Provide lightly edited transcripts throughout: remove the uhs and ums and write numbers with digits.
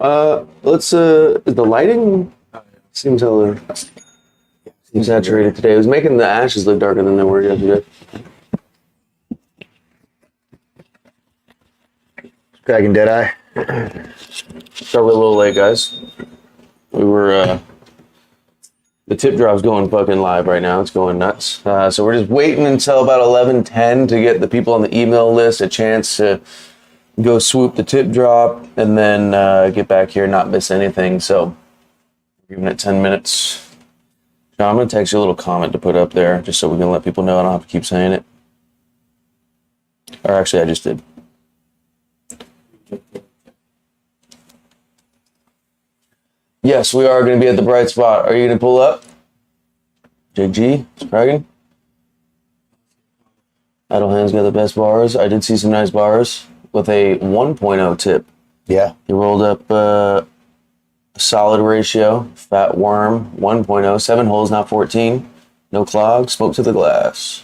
Let's is the lighting seems hella saturated today. It was making the ashes look darker than they were yesterday. Dragon Deadeye. Start with a little late, guys. We were the tip drop's going fucking live right now. It's going nuts. So we're just waiting until about 11:10 to get the people on the email list a chance to go swoop the tip drop and then get back here and not miss anything. So giving it 10 minutes. John, I'm going to text you a little comment to put up there just so we can let people know I don't have to keep saying it. Or actually, I just did. Yes, we are going to be at the bright spot. Are you going to pull up? JG, Spragging? Idle Hands got the best bars. I did see some nice bars with a 1.0 tip. Yeah. He rolled up a solid ratio, fat worm, 1.0, 7 holes, not 14. No clog, smoke to the glass.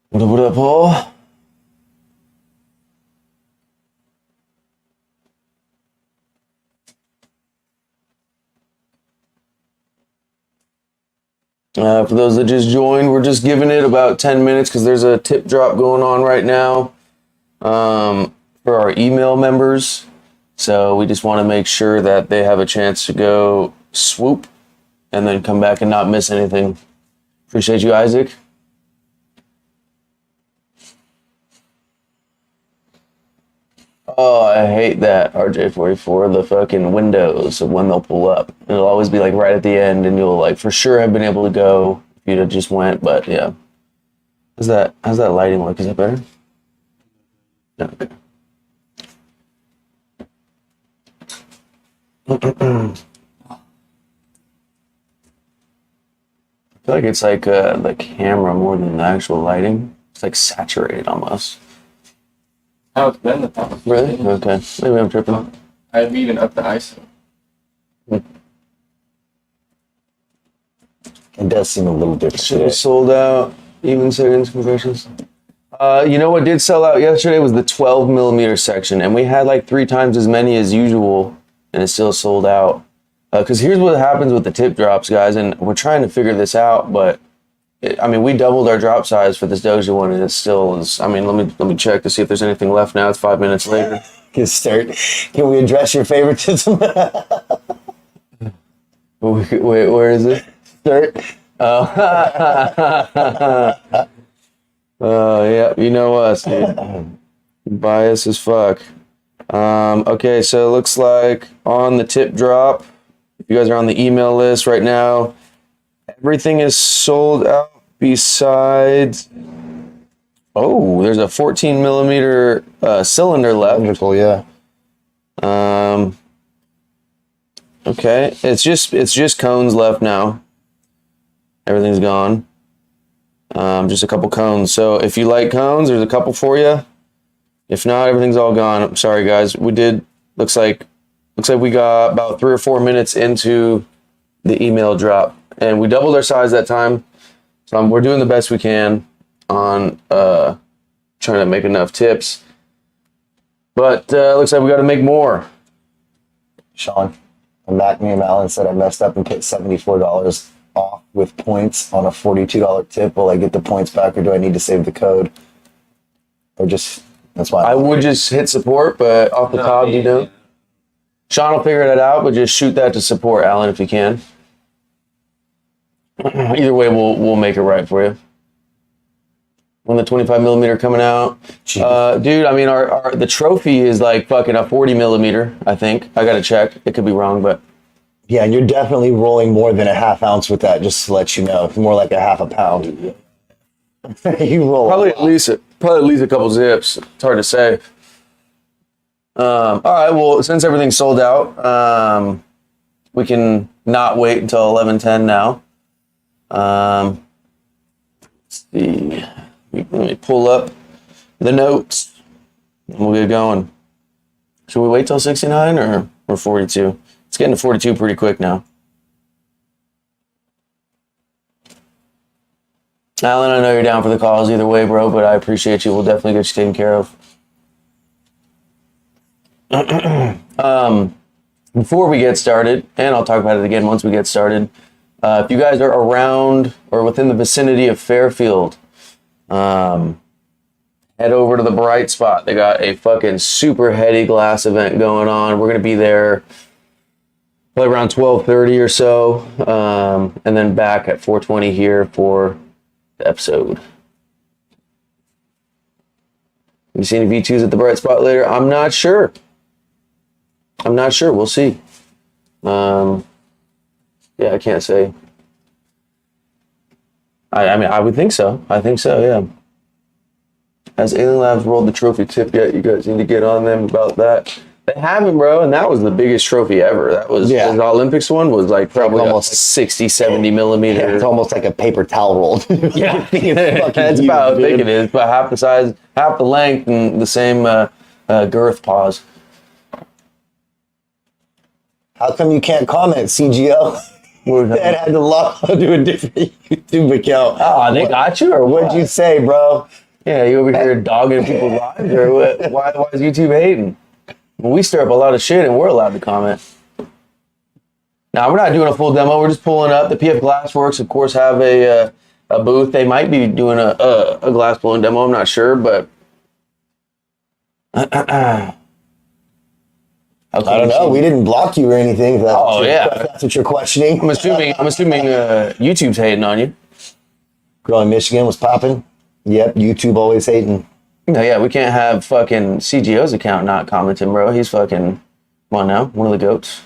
What up, Paul? For those that just joined, we're just giving it about 10 minutes because there's a tip drop going on right now for our email members. So we just want to make sure that they have a chance to go swoop and then come back and not miss anything. Appreciate you, Isaac. Oh, I hate that, RJ44, the fucking windows of when they'll pull up. It'll always be like right at the end and you'll like for sure have been able to go if you'd have just went, but yeah. How's that lighting look? Is that better? No, okay. I feel like it's like the camera more than the actual lighting. It's like saturated almost. How it's been the past. Really? Okay. Maybe I'm tripping. I've even upped the ISO. It does seem a little different. Should have sold out. Even seconds, compressions. You know what did sell out yesterday was the 12 millimeter section, and we had like 3 times as many as usual, and it still sold out. Because here's what happens with the tip drops, guys, and we're trying to figure this out, but we doubled our drop size for this Doja one, and it still is. I mean, let me check to see if there's anything left now. It's 5 minutes later. Can we address your favoritism? Wait, where is it? Start. Yeah, you know us, dude. Bias as fuck. Okay, so it looks like on the tip drop, if you guys are on the email list right now, everything is sold out besides, there's a 14 millimeter cylinder left. Wonderful, yeah. Okay, it's just cones left now. Everything's gone. Just a couple cones. So if you like cones, there's a couple for you. If not, everything's all gone. I'm sorry, guys. Looks like we got about 3 or 4 minutes into the email drop, and we doubled our size that time. So we're doing the best we can on trying to make enough tips. But looks like we got to make more. Sean, I'm back. Me and Alan said I messed up and put $74 off with points on a $42 tip. Will I get the points back, or do I need to save the code? Or just, that's why I would just hit support, but off the top, you know. Sean will figure that out, but just shoot that to support, Alan, if you can. Either way, we'll make it right for you. When the 25 millimeter coming out, dude. I mean, the trophy is like fucking a 40 millimeter. I think I gotta check. It could be wrong, but yeah, and you're definitely rolling more than a half ounce with that. Just to let you know, more like a half a pound. You roll probably at least a couple zips. It's hard to say. All right. Well, since everything's sold out, we can not wait until 11:10 now. Let's see. Let me pull up the notes and we'll get going. Should we wait till 69 or 42? It's getting to 42 pretty quick now. Alan, I know you're down for the calls either way, bro, but I appreciate you. We'll definitely get you taken care of. Before we get started, and I'll talk about it again once we get started, if you guys are around or within the vicinity of Fairfield, head over to the Bright Spot. They got a fucking super heady glass event going on. We're going to be there probably around 12:30 or so, and then back at 4:20 here for the episode. You see any V2s at the Bright Spot later? I'm not sure. We'll see. Yeah, I can't say. I mean, I would think so. Yeah. Has Alien Labs rolled the trophy tip yet? You guys need to get on them about that. They haven't, bro, and that was the biggest trophy ever. That was the Olympics one was like probably almost 60, 70 millimeter. Yeah, it's almost like a paper towel roll. Yeah, that's about how big it is, but half the size, half the length, and the same girth pause. How come you can't comment, CGO? That had to log onto a different YouTube account. Oh, they got you, or What'd you say, bro? Yeah, you over here dogging people's lives, or what? Why is YouTube hating? Well, we stir up a lot of shit, and we're allowed to comment. Now, we're not doing a full demo. We're just pulling up. The PF Glassworks, of course, have a booth. They might be doing a glass blowing demo. I'm not sure, but I don't know. We didn't block you or anything. If that's what you're questioning. I'm assuming YouTube's hating on you. Growing Michigan was popping. Yep, YouTube always hating. No, yeah, we can't have fucking CGO's account not commenting, bro. He's fucking, come on now, one of the goats.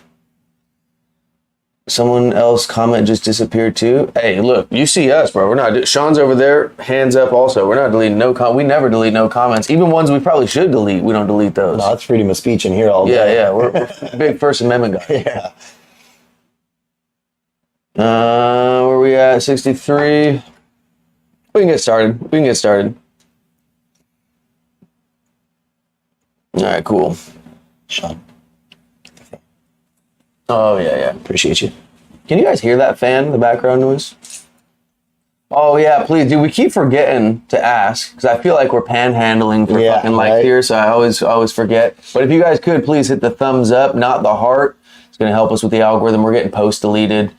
Someone else comment just disappeared too. Hey, look, you see us, bro. We're not. Sean's over there, hands up. Also, we're not deleting we never delete no comments. Even ones we probably should delete, we don't delete those. No, it's freedom of speech in here all day. Yeah, we're big First Amendment guys. Yeah. Where we at? 63. We can get started. All right, cool. Sean. Oh, yeah. Appreciate you. Can you guys hear that fan, the background noise? Oh, yeah, please, dude. We keep forgetting to ask, because I feel like we're panhandling for fucking likes here, so I always forget. But if you guys could, please hit the thumbs up, not the heart. It's going to help us with the algorithm. We're getting posts deleted.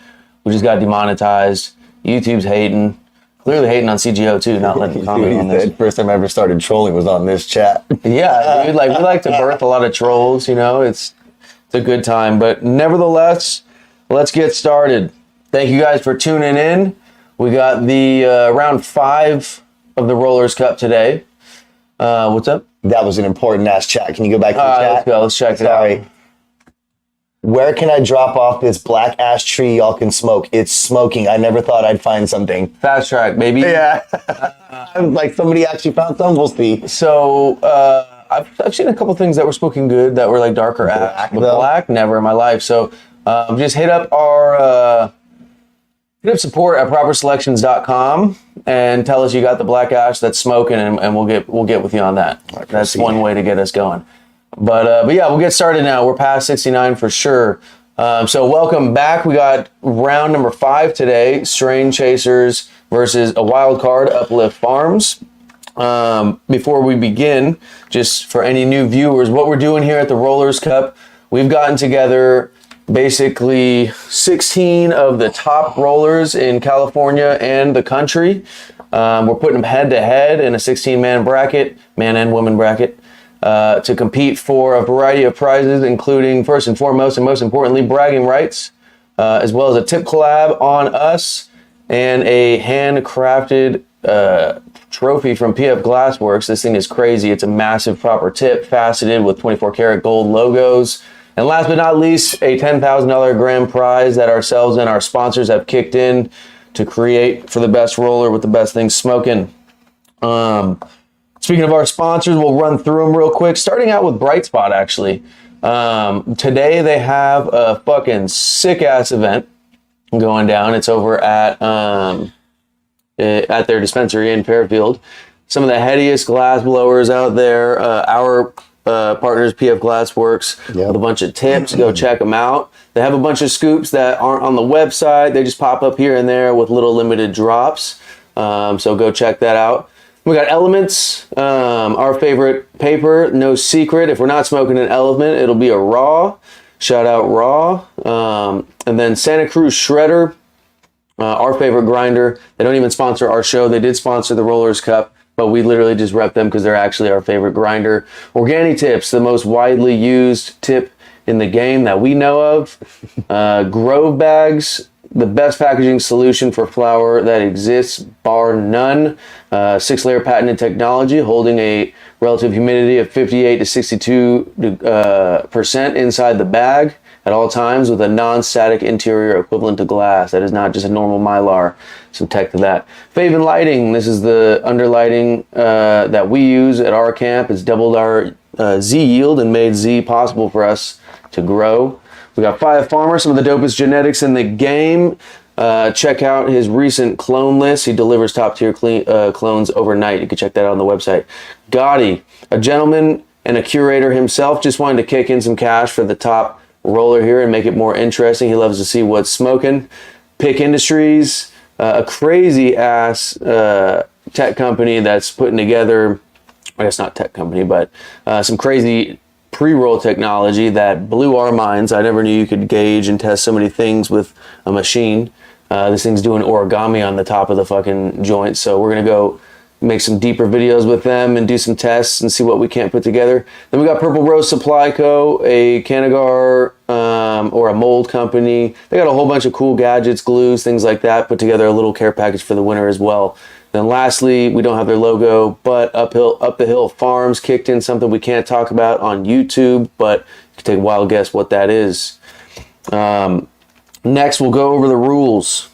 We just got demonetized. YouTube's hating. Clearly hating on CGO too, not letting comment on this. First time I ever started trolling was on this chat. Yeah, dude, like we like to birth a lot of trolls, you know, it's a good time. But nevertheless, let's get started. Thank you guys for tuning in. We got the round 5 of the Rollers Cup today. What's up? That was an important ass chat. Can you go back to the chat? Let's go. Let's check it out. Where can I drop off this black ash tree y'all can smoke? It's smoking. I never thought I'd find something. Fast track, baby. Yeah. Like somebody actually found some. We'll see. So I've seen a couple things that were smoking good that were like darker ash. But black, never in my life. So just hit up our support at properselections.com and tell us you got the black ash that's smoking, and we'll get with you on that. That's one way to get us going. But yeah, we'll get started now. We're past 69 for sure. So welcome back. We got round number 5 today. Strain Chasers versus a wild card, Uplift Farms. Before we begin, just for any new viewers, what we're doing here at the Rollers Cup, we've gotten together basically 16 of the top rollers in California and the country. We're putting them head to head in a 16-man bracket, man and woman bracket. To compete for a variety of prizes, including first and foremost and most importantly, bragging rights, as well as a tip collab on us and a handcrafted trophy from PF Glassworks. This thing is crazy. It's a massive proper tip, faceted with 24 karat gold logos. And last but not least, a $10,000 grand prize that ourselves and our sponsors have kicked in to create for the best roller with the best things smoking. Speaking of our sponsors, we'll run through them real quick, starting out with Bright Spot, actually. Today they have a fucking sick-ass event going down. It's over at their dispensary in Fairfield. Some of the headiest glass blowers out there. Our partners, PF Glassworks, with a bunch of tips. Go check them out. They have a bunch of scoops that aren't on the website. They just pop up here and there with little limited drops. So go check that out. We got Elements, our favorite paper, no secret. If we're not smoking an Element, it'll be a Raw. Shout out Raw. And then Santa Cruz Shredder, our favorite grinder. They don't even sponsor our show. They did sponsor the Rollers Cup, but we literally just rep them because they're actually our favorite grinder. Organi Tips, the most widely used tip in the game that we know of. Grove Bags, the best packaging solution for flower that exists, bar none. 6-layer patented technology holding a relative humidity of 58 to 62% inside the bag at all times with a non-static interior equivalent to glass. That is not just a normal Mylar. Some tech to that. Faven Lighting, this is the underlighting that we use at our camp. It's doubled our Z yield and made Z possible for us to grow. We got Five Farmer, some of the dopest genetics in the game. Check out his recent clone list. He delivers top-tier clones overnight. You can check that out on the website. Gotti, a gentleman and a curator himself, just wanted to kick in some cash for the top roller here and make it more interesting. He loves to see what's smoking. Pick Industries, a crazy-ass tech company that's putting together, I guess not tech company, but some crazy pre-roll technology that blew our minds. I never knew you could gauge and test so many things with a machine. This thing's doing origami on the top of the fucking joint, so we're gonna go make some deeper videos with them and do some tests and see what we can't put together. Then we got Purple Rose Supply Co., a Canagar or a mold company. They got a whole bunch of cool gadgets, glues, things like that. Put together a little care package for the winter as well. Then lastly, we don't have their logo, but Up the Hill Farms kicked in something we can't talk about on YouTube, but you can take a wild guess what that is. Next, we'll go over the rules.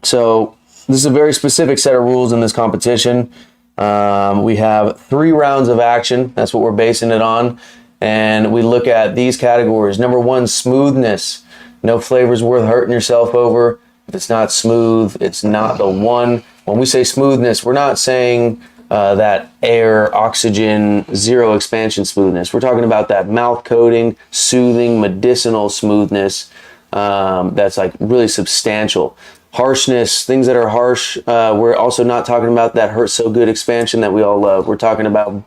So this is a very specific set of rules in this competition. We have 3 rounds of action. That's what we're basing it on. And we look at these categories. Number 1, smoothness. No flavor's worth hurting yourself over. If it's not smooth, it's not the one. When we say smoothness, we're not saying that air, oxygen, zero expansion smoothness. We're talking about that mouth coating, soothing, medicinal smoothness that's like really substantial. Harshness, things that are harsh. We're also not talking about that hurt so good expansion that we all love. We're talking about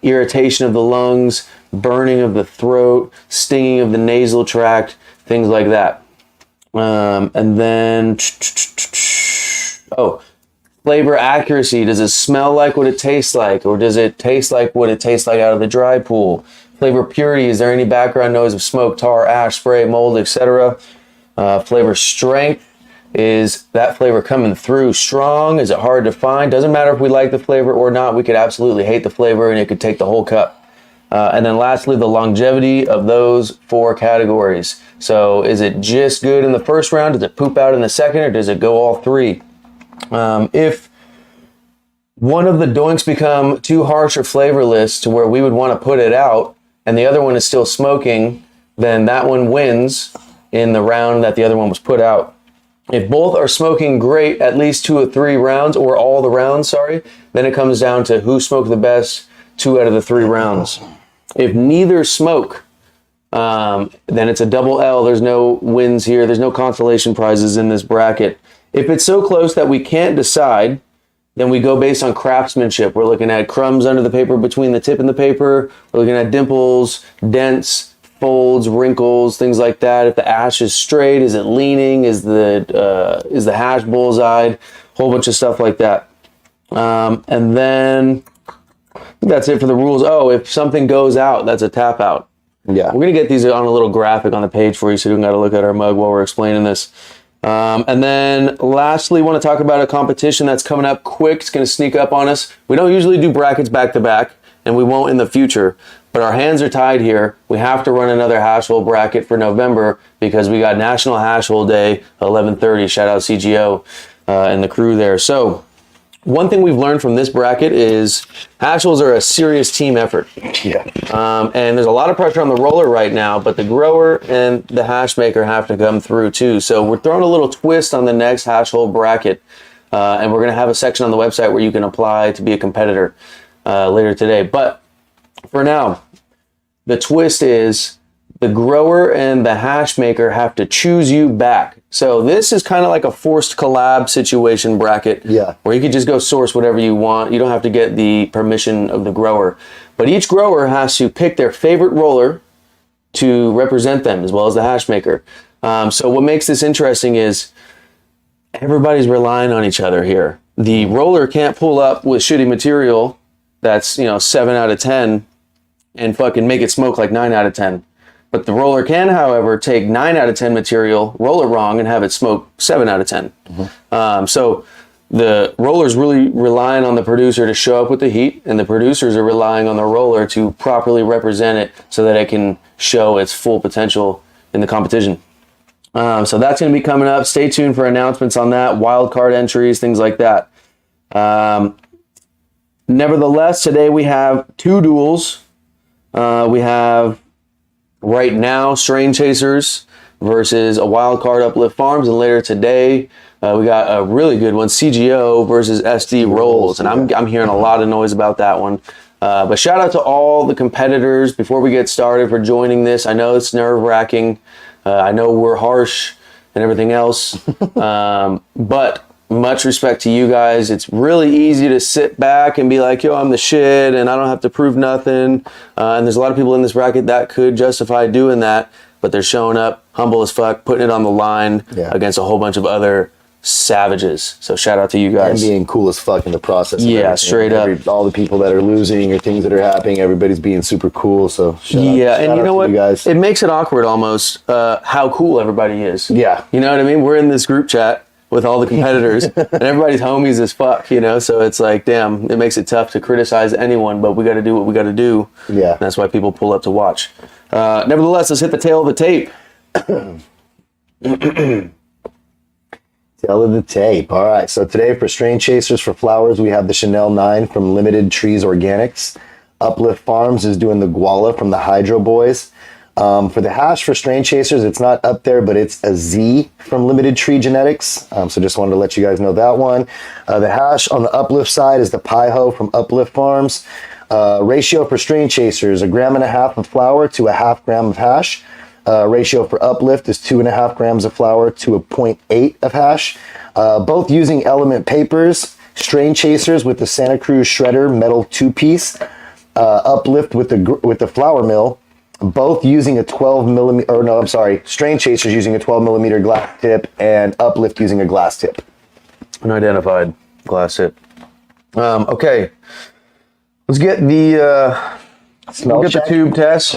irritation of the lungs, burning of the throat, stinging of the nasal tract, things like that. And then, flavor accuracy. Does it smell like what it tastes like? Or does it taste like what it tastes like out of the dry pool? Flavor purity. Is there any background noise of smoke, tar, ash, spray, mold, etc.? Flavor strength. Is that flavor coming through strong? Is it hard to find? Doesn't matter if we like the flavor or not. We could absolutely hate the flavor and it could take the whole cup. And then lastly, the longevity of those 4 categories. So is it just good in the first round? Does it poop out in the second, or does it go all 3? If one of the doinks become too harsh or flavorless to where we would want to put it out and the other one is still smoking, then that one wins in the round that the other one was put out. If both are smoking great at least 2 or 3 rounds, or all the rounds, then it comes down to who smoked the best 2 out of the 3 rounds. If neither smoke, then it's a double L. There's no wins here. There's no consolation prizes in this bracket. If it's so close that we can't decide, then we go based on craftsmanship. We're looking at crumbs under the paper between the tip and the paper. We're looking at dimples, dents, folds, wrinkles, things like that. If the ash is straight, is it leaning? Is the hash bullseyed? Whole bunch of stuff like that. And then that's it for the rules. Oh, if something goes out, that's a tap out. Yeah. We're going to get these on a little graphic on the page for you so you don't got to look at our mug while we're explaining this. And then lastly, want to talk about a competition that's coming up quick. It's going to sneak up on us. We don't usually do brackets back to back, and we won't in the future, but our hands are tied here. We have to run another hash hole bracket for November because we got National Hash Hole Day, 11:30. Shout out CGO and the crew there. So one thing we've learned from this bracket is hash holes are a serious team effort. Yeah. And there's a lot of pressure on the roller right now, but the grower and the hash maker have to come through too. So we're throwing a little twist on the next hash hole bracket. And we're going to have a section on the website where you can apply to be a competitor later today. But for now, the twist is the grower and the hash maker have to choose you back. So this is kind of like a forced collab situation bracket, where you could just go source whatever you want. You don't have to get the permission of the grower, but each grower has to pick their favorite roller to represent them, as well as the hash maker. So what makes this interesting is everybody's relying on each other here. The roller can't pull up with shitty material that's 7 out of 10 and fucking make it smoke like 9 out of 10. But the roller can, however, take 9 out of 10 material, roll it wrong, and have it smoke 7 out of 10. So the roller's really relying on the producer to show up with the heat, and the producers are relying on the roller to properly represent it so that it can show its full potential in the competition. So that's going to be coming up. Stay tuned for announcements on that, wild card entries, things like that. Nevertheless, today we have 2 duels. We have right now Strain Chasers versus a wild card Uplift Farms, and later today we got a really good one, CGO versus SD Rolls, and I'm hearing a lot of noise about that one. But shout out to all the competitors before we get started for joining this. I know it's nerve-wracking. I know we're harsh and everything else, but much respect to you guys. It's really easy to sit back and be like, yo, I'm the shit and I don't have to prove nothing. And there's a lot of people in this bracket that could justify doing that, but they're showing up humble as fuck, putting it on the line against a whole bunch of other savages. So shout out to you guys. And being cool as fuck in the process. Yeah, straight up. All the people that are losing or things that are happening, everybody's being super cool. So shout out and you know what? You guys. It makes it awkward almost how cool everybody is. Yeah. You know what I mean? We're in this group chat with all the competitors and everybody's homies as fuck, so it's like, damn, it makes it tough to criticize anyone, but we got to do what we got to do. Yeah. And that's why people pull up to watch. Nevertheless, let's hit the tail of the tape. Tail of the tape. All right. So today for Strain Chasers for flowers, we have the Chanel 9 from Limited Trees Organics. Uplift Farms is doing the Guala from the Hydro Boys. For the hash for Strain Chasers, it's not up there, but it's a Z from Limited Tree Genetics. So just wanted to let you guys know that one. The hash on the Uplift side is the Pieho from Uplift Farms. Ratio for Strain Chasers, 1.5 grams of flour to 0.5 gram of hash. Ratio for Uplift is 2.5 grams of flour to 0.8 of hash. Both using Element papers. Strain Chasers with the Santa Cruz Shredder metal 2-piece. Uplift with the flour mill. Both using a 12 millimeter, or no, I'm sorry, Strain Chasers using a 12 millimeter glass tip and Uplift using a glass tip. Unidentified glass tip. Okay, let's get the Smell get check. the tube test.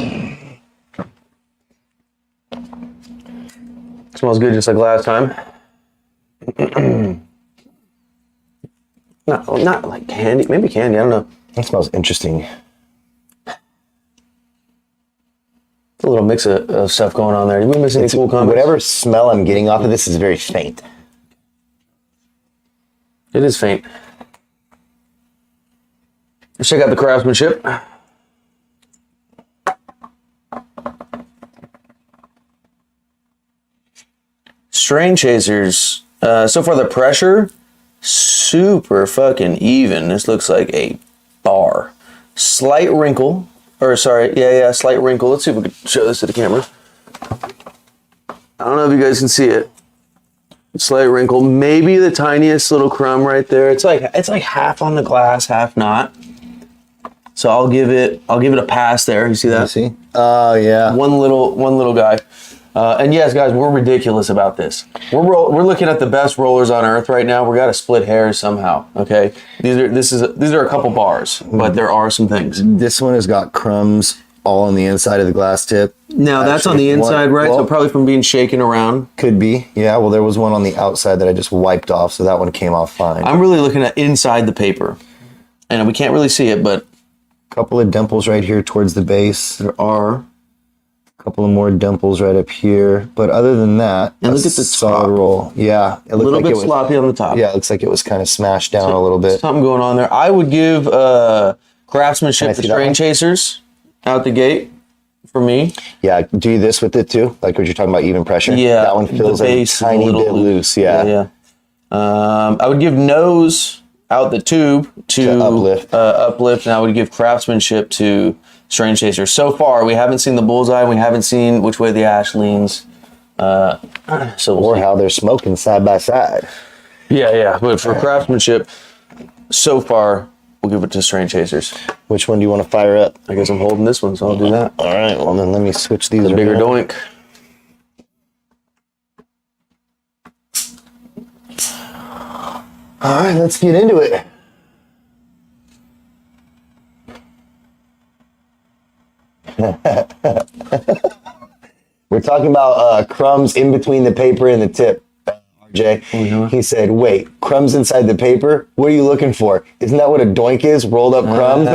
Smells good, just like last time. Not like candy, maybe candy. I don't know. That smells interesting. It's a little mix of stuff going on there. Did we miss any cool comments? Whatever smell I'm getting off of this is very faint. It is faint. Let's check out the craftsmanship. Strain Chasers. So far the pressure, super fucking even. This looks like a bar. Slight wrinkle. Or sorry, slight wrinkle. Let's see if we can show this to the camera. I don't know if you guys can see it. Slight wrinkle, maybe the tiniest little crumb right there. It's like half on the glass, half not. So I'll give it a pass there. You see that? You see? Oh yeah. One little guy. And yes, guys, we're ridiculous about this. We're looking at the best rollers on earth right now. We got to split hairs somehow. Okay, these are a couple bars, but there are some things. This one has got crumbs all on the inside of the glass tip. Now that's on the inside, right? So probably from being shaken around. Could be. Yeah. Well, there was one on the outside that I just wiped off, so that one came off fine. I'm really looking at inside the paper, and we can't really see it, but a couple of dimples right here towards the base. there are. Couple of more dimples right up here, but other than that, And look at the solid top. roll. Yeah, it A looked little like bit it was sloppy on the top. Yeah, it looks like it was kind of smashed down a little bit. Something going on there. I would give craftsmanship to see that Strain one? Chasers out the gate for me. Yeah, do this with it too, like what you're talking about, even pressure. Yeah, that one feels the a base is a tiny little bit loose. Yeah. Yeah. I would give nose out the tube to Uplift. Uplift, and I would give craftsmanship to Strange Chaser. So far, we haven't seen the bullseye. We haven't seen which way the ash leans. So or how they're smoking side by side. Yeah. But for craftsmanship, so far, we'll give it to Strange Chasers. Which one do you want to fire up? I guess I'm holding this one, so I'll do that. All right, well then let me switch these. The bigger around. doink. All right, let's get into it. We're talking about crumbs in between the paper and the tip, RJ. He said, wait, crumbs inside the paper? What are you looking for? Isn't that what a doink is? Rolled up crumbs?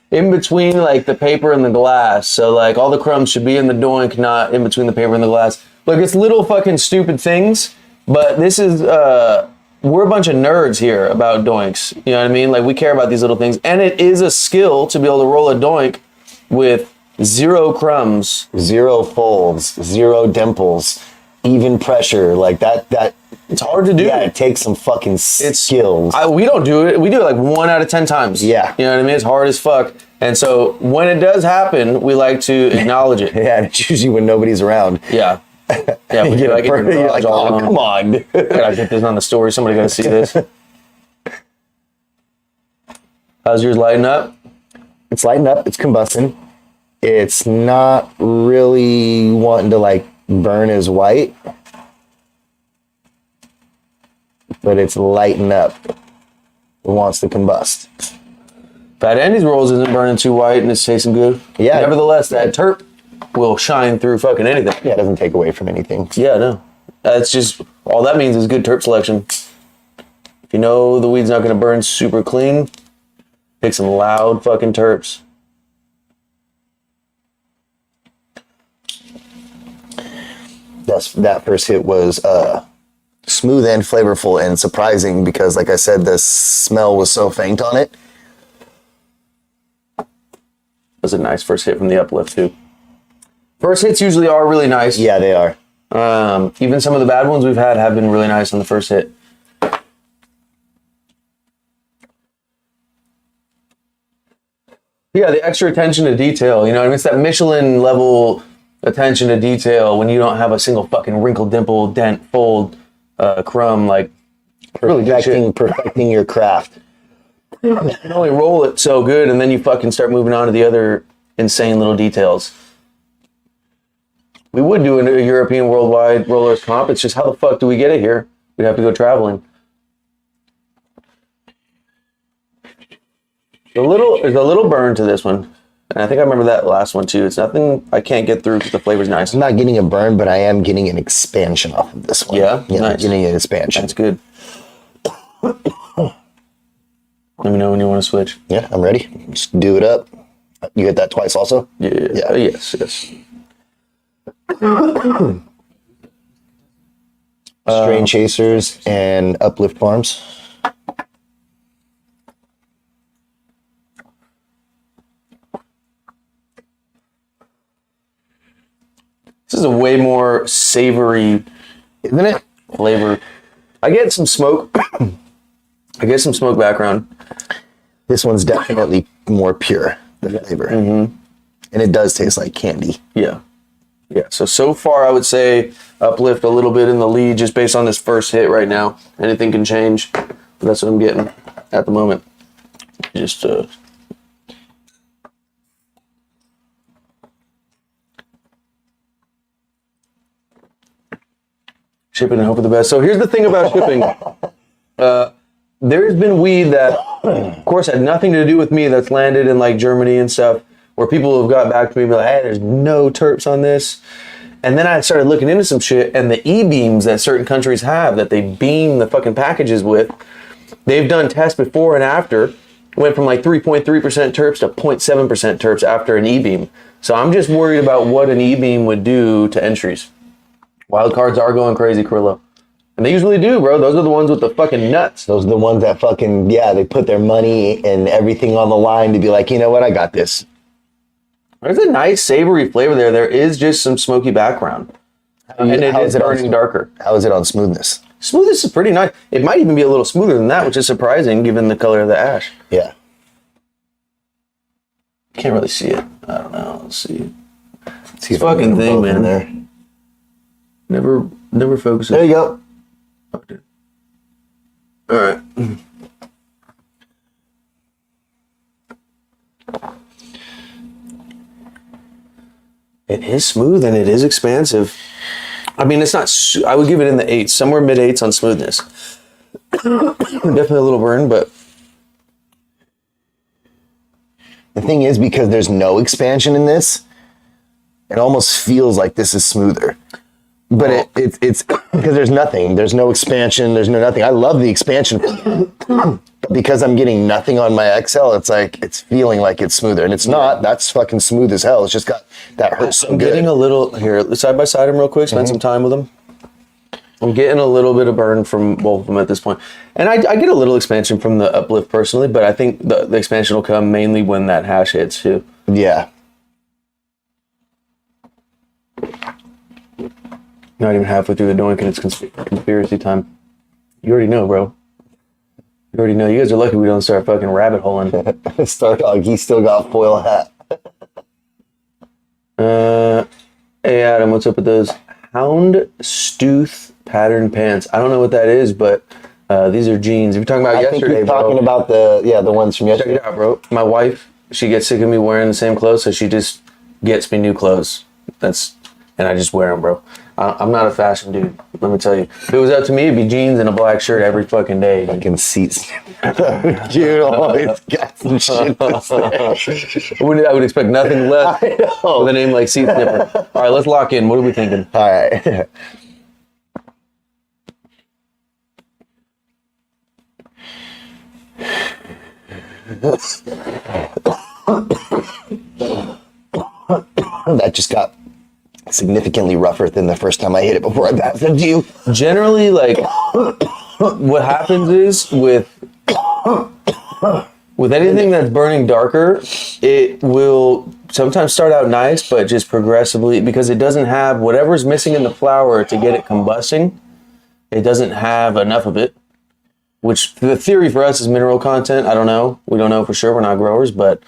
In between, like, the paper and the glass. So, like, all the crumbs should be in the doink, not in between the paper and the glass. Look, it's little fucking stupid things, but this is, we're a bunch of nerds here about doinks. You know what I mean? Like, we care about these little things. And it is a skill to be able to roll a doink with 0 crumbs. 0 folds, 0 dimples, even pressure. Like that. It's hard to do. Yeah, it takes some fucking skills. We don't do it. We do it like 1 out of 10 times. Yeah. You know what I mean? It's hard as fuck. And so when it does happen, we like to acknowledge it. Yeah, and it's usually when nobody's around. Yeah. Yeah, but You're like, oh, come on. Dude. Gotta get this on the story. Somebody gotta see this. How's yours lighting up? It's lighting up. It's combusting. It's not really wanting to like burn as white, but it's lighting up. It wants to combust. Fat Andy's rolls isn't burning too white and it's tasting good. Yeah. Nevertheless, that terp will shine through fucking anything. Yeah, it doesn't take away from anything. Yeah, no. That's just, all that means is good terp selection. If you know the weed's not gonna burn super clean, pick some loud fucking terps. That first hit was smooth and flavorful and surprising because, like I said, the smell was so faint on it. That was a nice first hit from the uplift too. First hits usually are really nice. Yeah, they are. Even some of the bad ones we've had have been really nice on the first hit. Yeah, the extra attention to detail, you know what I mean? It's that Michelin level attention to detail when you don't have a single fucking wrinkle, dimple, dent, fold, crumb, like really good shit. Perfecting your craft. You can only roll it so good and then you fucking start moving on to the other insane little details. We would do a European worldwide rollers comp. It's just how the fuck do we get it here? We'd have to go traveling. There's a little burn to this one. And I think I remember that last one too. It's nothing I can't get through because the flavor's nice. I'm not getting a burn, but I am getting an expansion off of this one. Yeah? Yeah, Nice. I'm getting an expansion. That's good. Let me know when you want to switch. Yeah, I'm ready. Just do it up. You hit that twice also? Yeah. Yes. Strain Chasers and Uplift Farms. This is a way more savory, Isn't it? flavor. I get some smoke. I get some smoke background. This one's definitely more pure, the flavor. Mm-hmm. And it does taste like candy. Yeah. So far, I would say Uplift a little bit in the lead just based on this first hit right now. Anything can change, but that's what I'm getting at the moment. Just shipping and hope for the best. So here's the thing about shipping. There's been weed that, of course, had nothing to do with me that's landed in like Germany and stuff, where people have got back to me and be like, hey, there's no terps on this. And then I started looking into some shit, and the E-beams that certain countries have that they beam the fucking packages with, they've done tests before and after, went from like 3.3% terps to 0.7% terps after an E-beam. So I'm just worried about what an E-beam would do to entries. Wild cards are going crazy, Krillo. And they usually do, bro. Those are the ones with the fucking nuts. Those are the ones that fucking, they put their money and everything on the line to be like, you know what, I got this. There's a nice savory flavor there. There is just some smoky background. And it is burning darker. How is it on smoothness? Smoothness is pretty nice. It might even be a little smoother than that, which is surprising given the color of the ash. Yeah. Can't really see it. I don't know. Let's see. See if This fucking I can get thing, both in man. Never focuses. There you go. Okay. All right. It is smooth and it is expansive. I mean, it's not. I would give it in the 8s, somewhere mid 8s on smoothness. Definitely a little burn, but The thing is, because there's no expansion in this, it almost feels like this is smoother. But it's because there's nothing. There's no expansion. There's no nothing. I love the expansion. But because I'm getting nothing on my XL, it's like, it's feeling like it's smoother. And it's not. That's fucking smooth as hell. It's just got, that hurts so I'm good. getting a little, here, side by side them real quick, spend some time with them. I'm getting a little bit of burn from both of them at this point. And I get a little expansion from the uplift personally, but I think the expansion will come mainly when that hash hits too. Yeah. Not even halfway through the doink and it's conspiracy time. You already know, bro. You already know. You guys are lucky we don't start fucking rabbit holing. Stardog, he still got foil hat. Hey Adam, what's up with those houndstooth pattern pants? I don't know what that is, but these are jeans. If you're talking about I think yesterday, you're talking about the ones from check yesterday. it out, bro. My wife, she gets sick of me wearing the same clothes, so she just gets me new clothes. And I just wear them, bro. I'm not a fashion dude. Let me tell you. If it was up to me, it'd be jeans and a black shirt every fucking day. Fucking seats. Dude, always got some shit to say. I would expect nothing less with a name like Seat Snipper. All right, let's lock in. What are we thinking? All right. That just got significantly rougher than the first time I hit it before I passed it to you. Generally, like, what happens is with anything that's burning darker, it will sometimes start out nice, but just progressively, because it doesn't have whatever's missing in the flour to get it combusting, it doesn't have enough of it. Which the theory for us is mineral content. I don't know. We don't know for sure. We're not growers, but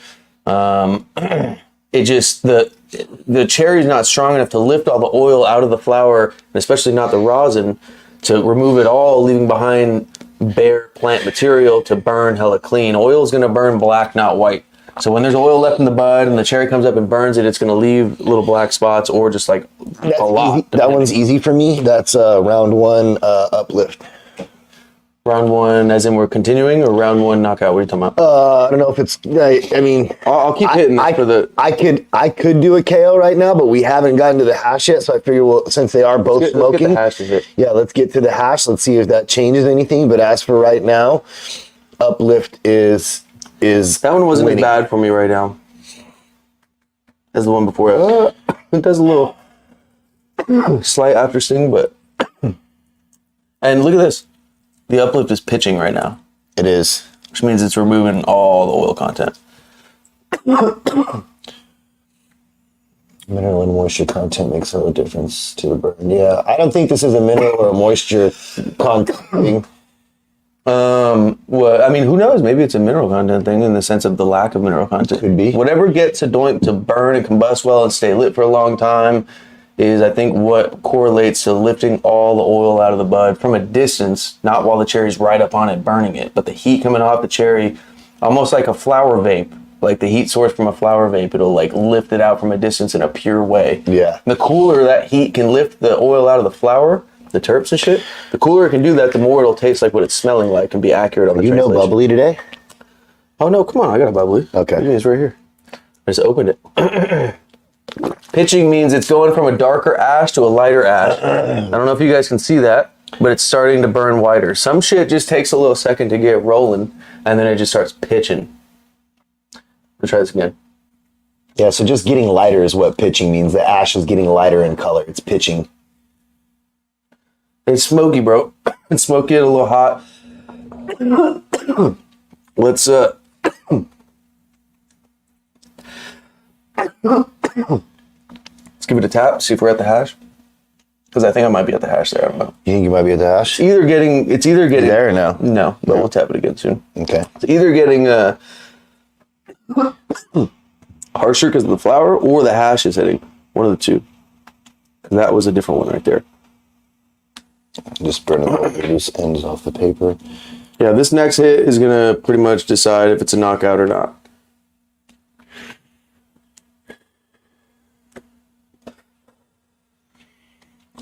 it just the cherry's not strong enough to lift all the oil out of the flour, and especially not the rosin, to remove it all, leaving behind bare plant material to burn hella clean. Oil is going to burn black, not white. So when there's oil left in the bud and the cherry comes up and burns it, it's going to leave little black spots or just like That's a lot. easy. That one's easy for me. That's round one uplift. Round one, as in we're continuing, or round one knockout? What are you talking about? I don't know if it's. I mean, I'll keep hitting this for the. I could do a KO right now, but we haven't gotten to the hash yet. So I figure, well, since they are both Let's smoking, get the hash of it. yeah, let's get to the hash. Let's see if that changes anything. But as for right now, uplift is That one wasn't winning. as bad for me right now as the one before it. It does a little slight after sting, but. And look at this. The uplift is pitching right now, It is. which means it's removing all the oil content. Mineral and moisture content makes a difference to the burn. Yeah, I don't think this is a mineral or a moisture content thing. Well, I mean, who knows? Maybe it's a mineral content thing in the sense of the lack of mineral content. Could be. Whatever gets a doink to burn and combust well and stay lit for a long time is, I think, what correlates to lifting all the oil out of the bud from a distance, not while the cherry's right up on it burning it, but the heat coming off the cherry, almost like a flower vape, like the heat source from a flower vape. It'll like lift it out from a distance in a pure way. Yeah. The cooler that heat can lift the oil out of the flower, the terps and shit, the cooler it can do that, the more it'll taste like what it's smelling like and be accurate on the You know translation. bubbly today? Oh no, come on, I got a bubbly. Okay. It's right here. I just opened it. Pitching means it's going from a darker ash to a lighter ash. I don't know if you guys can see that, but it's starting to burn whiter. Some shit just takes a little second to get rolling, and then it just starts pitching. Let's try this again. Yeah, so just getting lighter is what pitching means. The ash is getting lighter in color. It's pitching. It's smoky, bro. It's smoky and a little hot. Let's let's give it a tap, see if we're at the hash. Because I think I might be at the hash there. I don't know. You think you might be at the hash? It's either getting There or no? No, but we'll tap it again soon. Okay. It's either getting harsher because of the flour, or the hash is hitting. One of the two. And that was a different one right there. Just burning all the loose ends off the paper. Yeah, this next hit is going to pretty much decide if it's a knockout or not.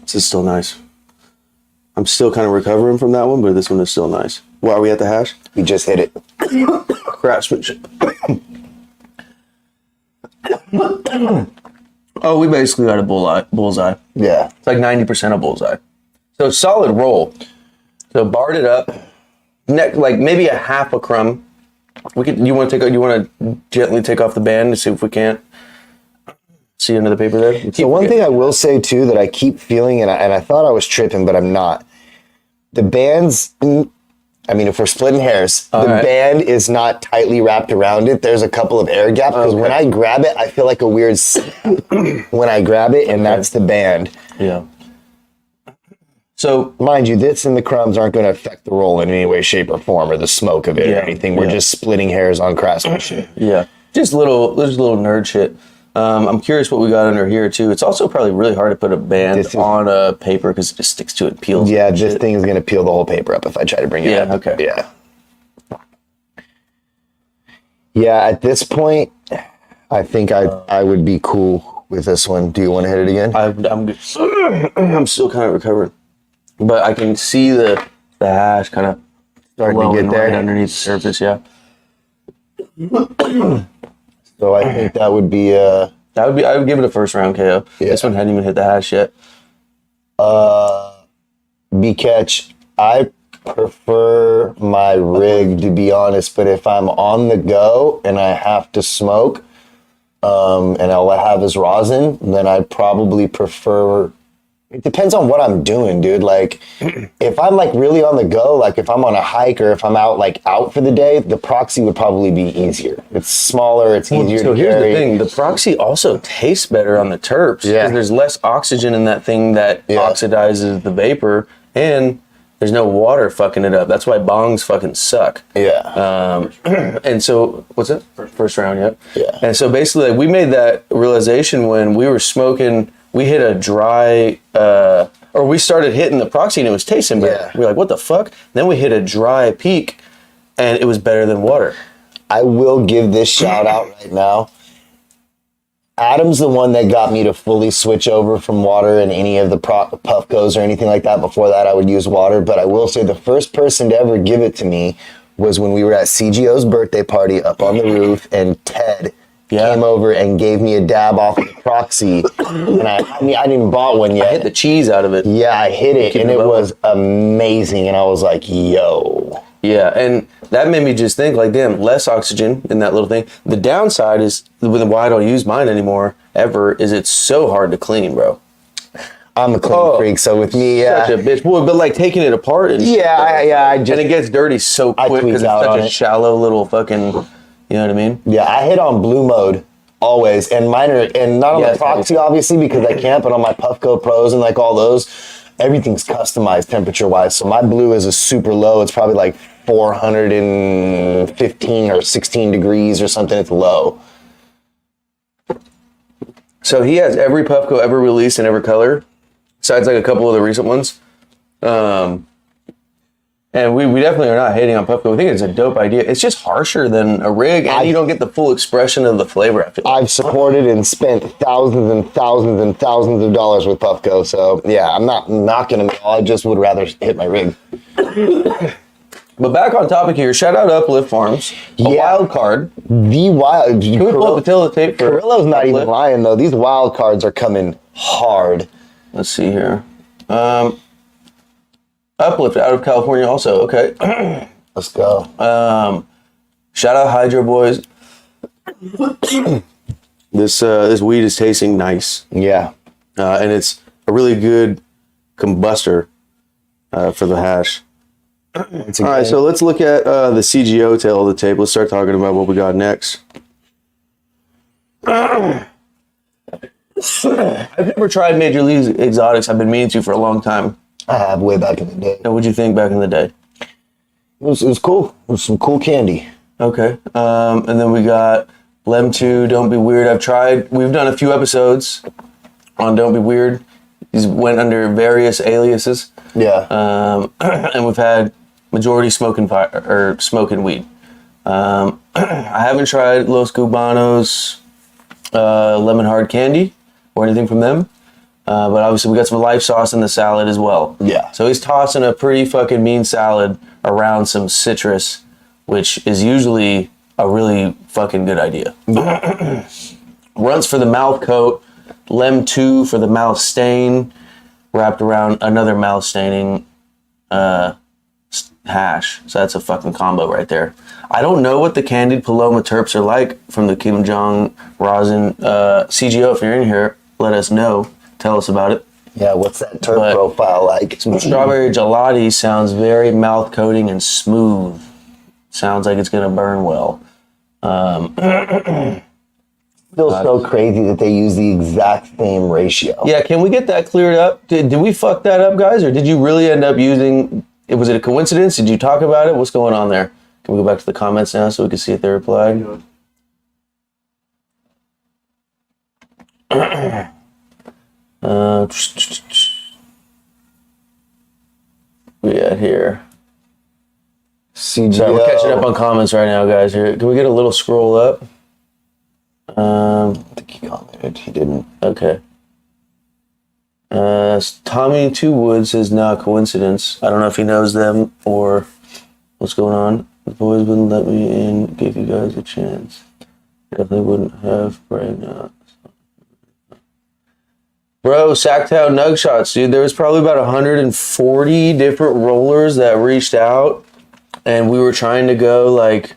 This is still nice. I'm still kind of recovering from that one, but this one is still nice. Well, are we at the hash? We just hit it. Craftsmanship. Oh, we basically got a bullseye. Yeah. It's like 90% a bullseye. So solid roll. So barred it up. Like maybe a half a crumb. You want to gently take off the band to see if we can't see under the paper there? So one thing I will say too that I keep feeling, and I thought I was tripping, but I'm not. The bands, I mean, if we're splitting hairs, the band is not tightly wrapped around it. There's a couple of air gaps because when I grab it, I feel like a weird when I grab it, and that's the band. Yeah. So, mind you, this and the crumbs aren't going to affect the roll in any way, shape, or form, or the smoke of it or anything. We're just splitting hairs on craftsmanship. Yeah. Just little nerd shit. I'm curious what we got under here too. It's also probably really hard to put a band on a paper because it just sticks to it and peels. Yeah, this thing is going to peel the whole paper up if I try to bring it up. Yeah, okay. Yeah. Yeah, at this point, I think I would be cool with this one. Do you want to hit it again? I'm good. I'm still kind of recovering. But I can see the hash kind of Starting to get there. right underneath the surface, yeah. So I think that would be I would give it a first round KO. Yeah. This one hadn't even hit the hash yet. B-catch. I prefer my rig, to be honest, but if I'm on the go and I have to smoke, and all I have is rosin, then I'd probably prefer. It depends on what I'm doing, dude. Like, if I'm like really on the go, like if I'm on a hike or if I'm out for the day, the proxy would probably be easier. It's smaller, it's easier to carry. So here's the thing: the proxy also tastes better on the terps because there's less oxygen in that thing that oxidizes the vapor, and there's no water fucking it up. That's why bongs fucking suck. Yeah. And so, what's it? First round, yep. Yeah. And so basically, like, we made that realization when we were smoking. We hit a dry, or we started hitting the proxy and it was tasting better. Yeah. We were like, what the fuck? Then we hit a dry peak and it was better than water. I will give this shout out right now. Adam's the one that got me to fully switch over from water and any of the Puffcos or anything like that. Before that, I would use water. But I will say the first person to ever give it to me was when we were at CGO's birthday party up on the roof, and Ted came over and gave me a dab off of the proxy. And I didn't even bought one yet. I hit the cheese out of it. Yeah, I hit it, and it was amazing. And I was like, yo. Yeah, and that made me just think, like, damn, less oxygen in that little thing. The downside is, why I don't use mine anymore, ever, is it's so hard to clean, bro. I'm a clean freak, so with me, Such a bitch. Boy, but like taking it apart and and it gets dirty so quick because it's such a shallow little fucking, you know what I mean? Yeah, I hit on blue mode always, and mine are, and not on the proxy obviously because I can't, but on my Puffco Pros and like all those, everything's customized temperature wise. So my blue is a super low. It's probably like 415 or 16 degrees or something. It's low. So he has every Puffco ever released in every color, besides like a couple of the recent ones. And we definitely are not hating on Puffco. We think it's a dope idea. It's just harsher than a rig, and you don't get the full expression of the flavor, I feel like. I've supported and spent thousands and thousands and thousands of dollars with Puffco. So yeah, I'm not knocking them all. I just would rather hit my rig. But back on topic here, shout out Uplift Farms. A wild card. The wild. Can we pull up the tape for Carrillo's not Uplift? even lying though. These wild cards are coming hard. Let's see here. Uplift out of California also. Okay. Let's go. Shout out Hydro Boys. This weed is tasting nice. Yeah. And it's a really good combustor for the hash. All right, so let's look at the CGO tail of the tape. Let's start talking about what we got next. I've never tried Major League Exotics. I've been meaning to for a long time. I have way back in the day. And what'd you think back in the day? It was cool. It was some cool candy. Okay. And then we got Lem 2, Don't Be Weird. We've done a few episodes on Don't Be Weird. He's went under various aliases. Yeah. And we've had majority smoking weed. I haven't tried Los Cubanos lemon hard candy or anything from them. But obviously we got some life sauce in the salad as well. Yeah. So he's tossing a pretty fucking mean salad around some citrus, which is usually a really fucking good idea. Runts for the mouth coat, Lem 2 for the mouth stain, wrapped around another mouth staining hash. So that's a fucking combo right there. I don't know what the candied Paloma terps are like from the Kim Jong rosin. CGO, if you're in here, let us know. Tell us about it. Yeah, what's that terp profile like? Some strawberry gelati sounds very mouth coating and smooth. Sounds like it's gonna burn well. Feels so crazy that they use the exact same ratio. Yeah, can we get that cleared up? Did we fuck that up, guys, or did you really end up using? Was it a coincidence? Did you talk about it? What's going on there? Can we go back to the comments now so we can see if they replied? We got here. CGO. Sorry, we're catching up on comments right now, guys. Here, can we get a little scroll up? I think he commented. He didn't. Okay. Tommy Two Wood says, "Nah, coincidence. I don't know if he knows them or what's going on. The boys wouldn't let me in. Give you guys a chance. Definitely wouldn't have right now." Bro, Sacktown Nug Shots, dude. There was probably about 140 different rollers that reached out, and we were trying to go like,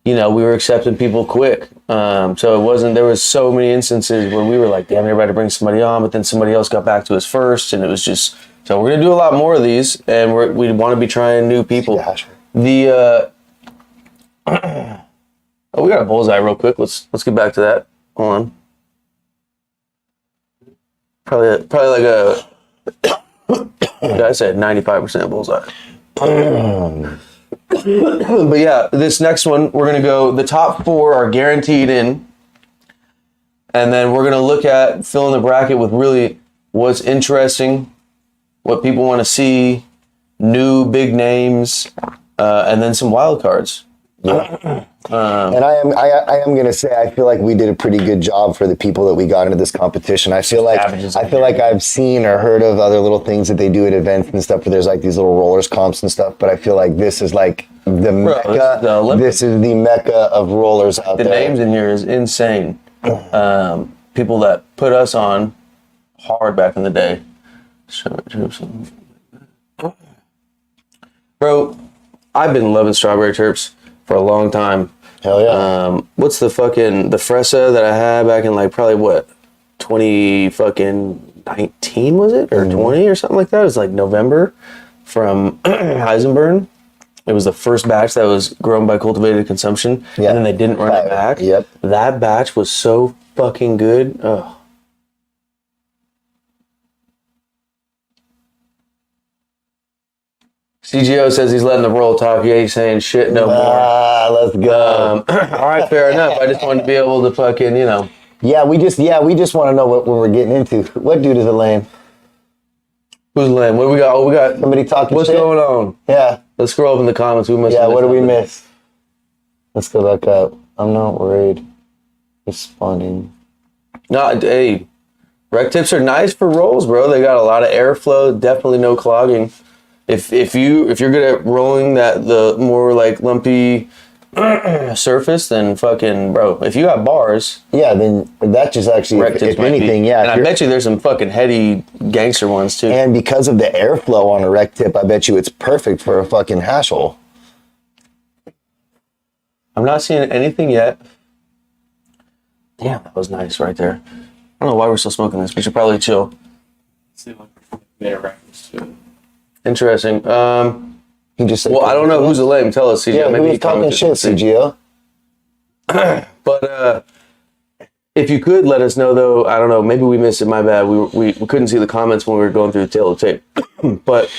we were accepting people quick. So it wasn't. There was so many instances where we were like, damn, everybody to bring somebody on, but then somebody else got back to us first, and it was just. So we're gonna do a lot more of these, and we want to be trying new people. Yeah, sure. Oh, we got a bullseye real quick. Let's get back to that. Hold on. Probably like a. I said 95% bullseye. But yeah, this next one we're gonna go. The top 4 are guaranteed in, and then we're gonna look at filling the bracket with really what's interesting, what people want to see, new big names, and then some wild cards. Yeah. And I am gonna say I feel like we did a pretty good job for the people that we got into this competition. I feel like I've seen or heard of other little things that they do at events and stuff where there's like these little rollers comps and stuff, but I feel like this is like the mecca. This is the mecca of rollers out there. The names in here is insane. People that put us on hard back in the day. Bro, I've been loving strawberry terps for a long time. Hell yeah. What's the Fresa that I had back in like probably what 2019 was it or 20 or something like that? It was like November from Heisenberg. It was the first batch that was grown by cultivated consumption, and then they didn't run it back. Yep. That batch was so fucking good. Oh. CGO says he's letting the roll talk. Yeah, he's saying shit no more. Let's go. All right, fair enough. I just wanted to be able to fucking, Yeah, we just want to know what we're getting into. What dude is it lame? Who's lame? What do we got? Oh, we got Somebody talking what's shit? going on? Yeah. Let's scroll up in the comments. We must. Yeah, what did we miss? Let's go back up. I'm not worried. Responding. No, hey, rec tips are nice for rolls, bro. They got a lot of airflow. Definitely no clogging. If you're good at rolling the more like lumpy surface, then fucking bro. If you got bars, yeah, then that just actually, if anything, yeah. And I bet you there's some fucking heady gangster ones too. And because of the airflow on a rec tip, I bet you it's perfect for a fucking hash hole. I'm not seeing anything yet. Damn, that was nice right there. I don't know why we're still smoking this. We should probably chill. See, like, made a reference to it. Interesting. He just said, well, I don't know who's the lame. Tell us, CGO. Yeah, maybe who was talking shit, CGO? But if you could let us know, though, I don't know. Maybe we missed it. My bad. We couldn't see the comments when we were going through the tail of the tape. But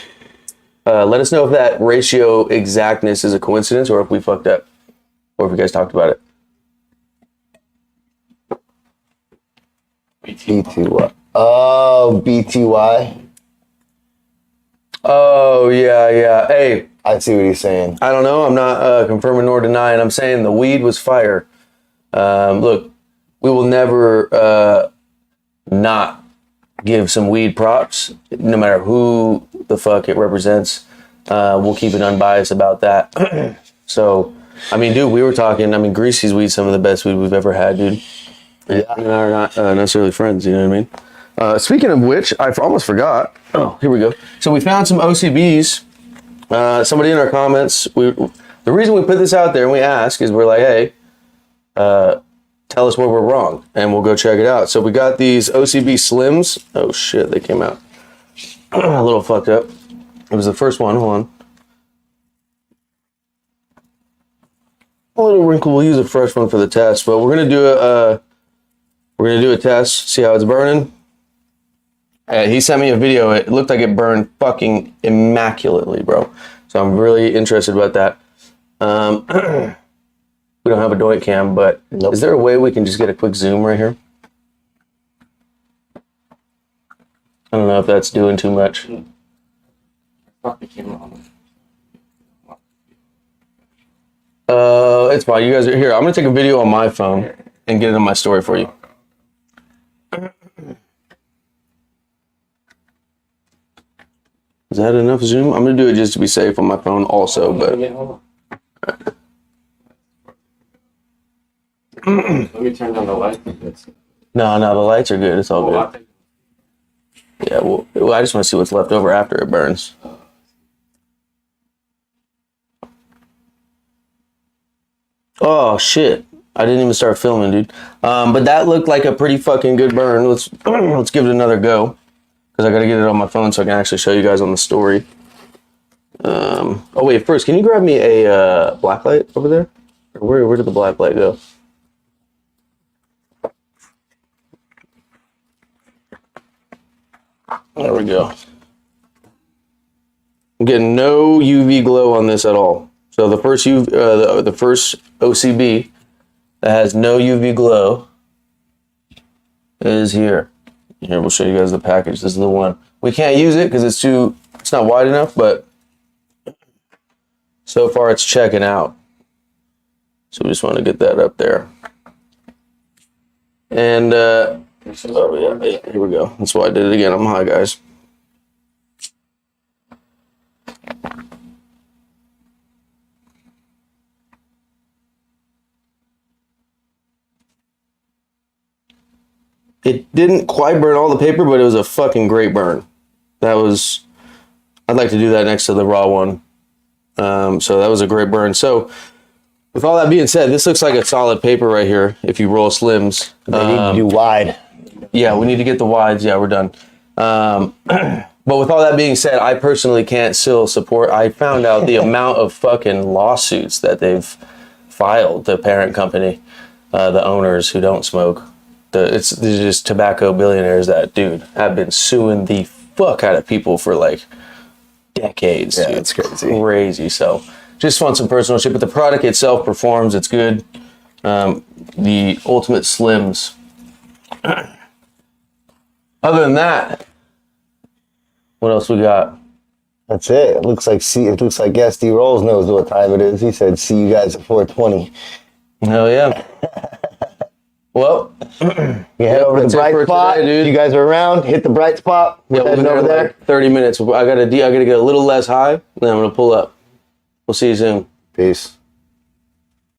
let us know if that ratio exactness is a coincidence or if we fucked up or if you guys talked about it. BTY. Oh, BTY. Oh, yeah. Hey, I see what he's saying. I don't know. I'm not confirming nor denying. I'm saying the weed was fire. Look, we will never not give some weed props, no matter who the fuck it represents. We'll keep it unbiased about that. So, I mean, dude, we were talking. I mean, Greasy's weed, some of the best weed we've ever had, dude. Yeah, and are not necessarily friends. You know what I mean? Speaking of which, I almost forgot. Oh, here we go. So we found some OCBs. Somebody in our comments. The reason we put this out there and we ask is we're like, hey, tell us where we're wrong, and we'll go check it out. So we got these OCB Slims. Oh shit, they came out a little fucked up. It was the first one. Hold on. A little wrinkle. We'll use a fresh one for the test, but we're gonna do a test, see how it's burning. He sent me a video. It looked like it burned fucking immaculately, bro. So I'm really interested about that. We don't have a doink cam, but Nope. Is there a way we can just get a quick zoom right here? I don't know if that's doing too much. Fuck the camera on. It's fine. You guys are here. I'm gonna take a video on my phone and get it in my story for you. Is that enough zoom? I'm gonna do it just to be safe on my phone also, but Let me turn down the light. no, the lights are good. It's all Oh, good. Yeah, well, I just want to see what's left over after it burns. Oh shit! I didn't even start filming, dude. But that looked like a pretty fucking good burn. Let's give it another go, because I gotta get it on my phone so I can actually show you guys on the story. Oh wait, first, can you grab me a black light over there? Or where did the black light go? There we go. I'm getting no UV glow on this at all. So the first the first OCB that has no UV glow is here. Here, we'll show you guys the package. This is the one. We can't use it because it's not wide enough, but so far it's checking out. So we just want to get that up there. And oh yeah, here we go. That's why I did it again. I'm high, guys. It didn't quite burn all the paper, but it was a fucking great burn. I'd like to do that next to the raw one. So that was a great burn. So with all that being said, this looks like a solid paper right here if you roll Slims. They need to do wide. Yeah, we need to get the wides. Yeah, we're done. But with all that being said, I personally can't still support. I found out the amount of fucking lawsuits that they've filed, the parent company, the owners who don't smoke. These are just tobacco billionaires that, dude, have been suing the fuck out of people for like decades. Yeah, dude. it's crazy. Crazy. So just want some personal shit, but the product itself performs. It's good. The Ultimate Slims. Other than that, what else we got? That's it. It looks like SD Rolls knows what time it is. He said, "See you guys at 4:20." Hell yeah. Well, You head over to the bright spot, today, dude. You guys are around. Hit the bright spot. Yeah, we'll Heading be over there. like 30 minutes. I gotta get a little less high, then I'm gonna pull up. We'll see you soon. Peace.